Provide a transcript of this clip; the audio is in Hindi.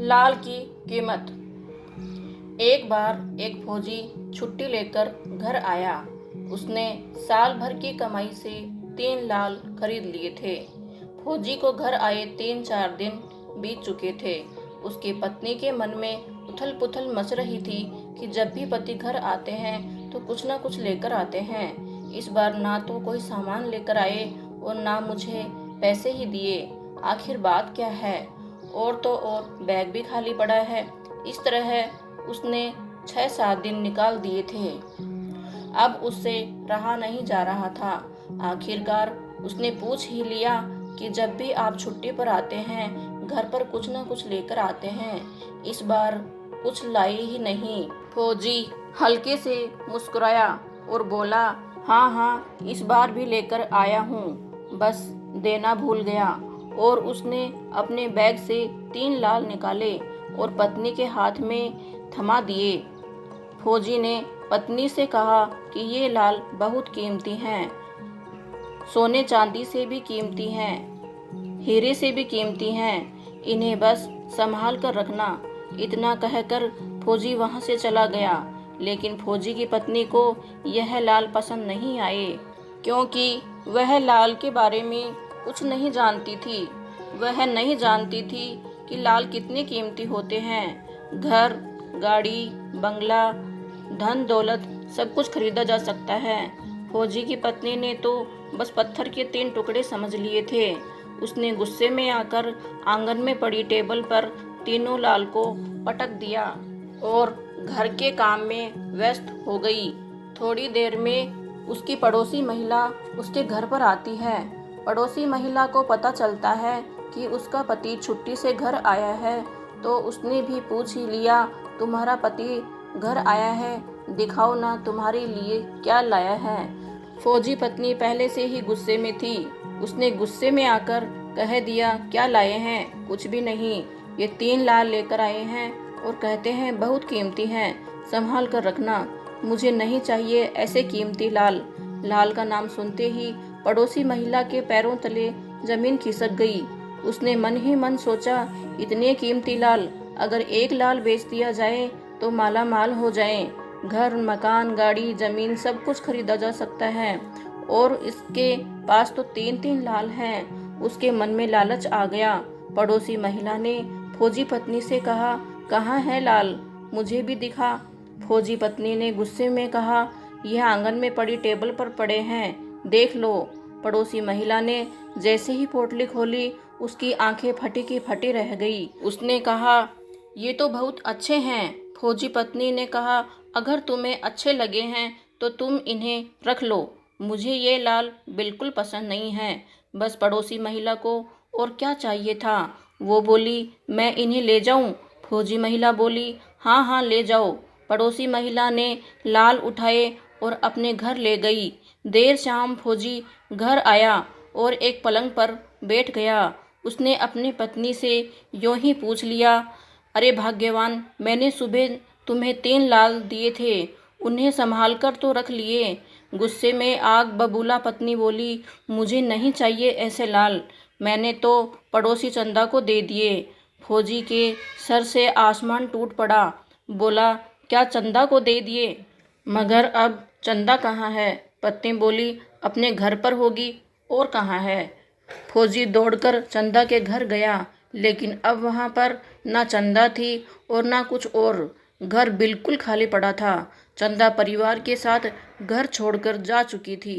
लाल की कीमत। एक बार एक फौजी छुट्टी लेकर घर आया। उसने साल भर की कमाई से 3 लाल खरीद लिए थे। फौजी को घर आए 3-4 दिन बीत चुके थे। उसकी पत्नी के मन में उथल पुथल मच रही थी कि जब भी पति घर आते हैं तो कुछ ना कुछ लेकर आते हैं। इस बार ना तो कोई सामान लेकर आए और ना मुझे पैसे ही दिए। आखिर बात क्या है? और तो और बैग भी खाली पड़ा है। इस तरह उसने 6-7 दिन निकाल दिए थे। अब उससे रहा नहीं जा रहा था। आखिरकार उसने पूछ ही लिया कि जब भी आप छुट्टी पर आते हैं घर पर कुछ न कुछ लेकर आते हैं, इस बार कुछ लाए ही नहीं। फौजी हल्के से मुस्कुराया और बोला, हाँ हाँ, इस बार भी लेकर आया हूँ, बस देना भूल गया। और उसने अपने बैग से 3 लाल निकाले और पत्नी के हाथ में थमा दिए। फौजी ने पत्नी से कहा कि ये लाल बहुत कीमती हैं, सोने चांदी से भी कीमती हैं, हीरे से भी कीमती हैं, इन्हें बस संभाल कर रखना। इतना कहकर फौजी वहां से चला गया। लेकिन फौजी की पत्नी को यह लाल पसंद नहीं आए, क्योंकि वह लाल के बारे में कुछ नहीं जानती थी। वह नहीं जानती थी कि लाल कितने कीमती होते हैं। घर, गाड़ी, बंगला, धन दौलत सब कुछ खरीदा जा सकता है। फौजी की पत्नी ने तो बस पत्थर के 3 टुकड़े समझ लिए थे। उसने गुस्से में आकर आंगन में पड़ी टेबल पर तीनों लाल को पटक दिया और घर के काम में व्यस्त हो गई। थोड़ी देर में उसकी पड़ोसी महिला उसके घर पर आती है। पड़ोसी महिला को पता चलता है कि उसका पति छुट्टी से घर आया है, तो उसने भी पूछ ही लिया, तुम्हारा पति घर आया है, दिखाओ ना तुम्हारे लिए क्या लाया है। फौजी पत्नी पहले से ही गुस्से में थी। उसने गुस्से में आकर कह दिया, क्या लाए हैं? कुछ भी नहीं, ये 3 लाल लेकर आए हैं और कहते हैं बहुत कीमती हैं, संभाल कर रखना। मुझे नहीं चाहिए ऐसे कीमती लाल। लाल का नाम सुनते ही पड़ोसी महिला के पैरों तले जमीन खिसक गई। उसने मन ही मन सोचा, इतने कीमती लाल, अगर 1 लाल बेच दिया जाए तो माला माल हो जाए। घर, मकान, गाड़ी, जमीन सब कुछ खरीदा जा सकता है और इसके पास तो 3-3 लाल हैं। उसके मन में लालच आ गया। पड़ोसी महिला ने फौजी पत्नी से कहा, कहाँ है लाल? मुझे भी दिखा। फौजी पत्नी ने गुस्से में कहा, यह आंगन में पड़ी टेबल पर पड़े हैं, देख लो। पड़ोसी महिला ने जैसे ही पोटली खोली उसकी आंखें फटी की फटी रह गई। उसने कहा, ये तो बहुत अच्छे हैं। फौजी पत्नी ने कहा, अगर तुम्हें अच्छे लगे हैं तो तुम इन्हें रख लो, मुझे ये लाल बिल्कुल पसंद नहीं है। बस पड़ोसी महिला को और क्या चाहिए था। वो बोली, मैं इन्हें ले जाऊं? फौजी महिला बोली, हाँ हाँ ले जाओ। पड़ोसी महिला ने लाल उठाए और अपने घर ले गई। देर शाम फौजी घर आया और एक पलंग पर बैठ गया। उसने अपनी पत्नी से यूं ही पूछ लिया, अरे भाग्यवान, मैंने सुबह तुम्हें 3 लाल दिए थे, उन्हें संभाल कर तो रख लिए। गुस्से में आग बबूला पत्नी बोली, मुझे नहीं चाहिए ऐसे लाल, मैंने तो पड़ोसी चंदा को दे दिए। फौजी के सर से आसमान टूट पड़ा। बोला, क्या चंदा को दे दिए? मगर अब चंदा कहाँ है? पत्नी बोली, अपने घर पर होगी, और कहाँ है? फौजी दौड़कर चंदा के घर गया, लेकिन अब वहाँ पर ना चंदा थी और ना कुछ और। घर बिल्कुल खाली पड़ा था। चंदा परिवार के साथ घर छोड़कर जा चुकी थी।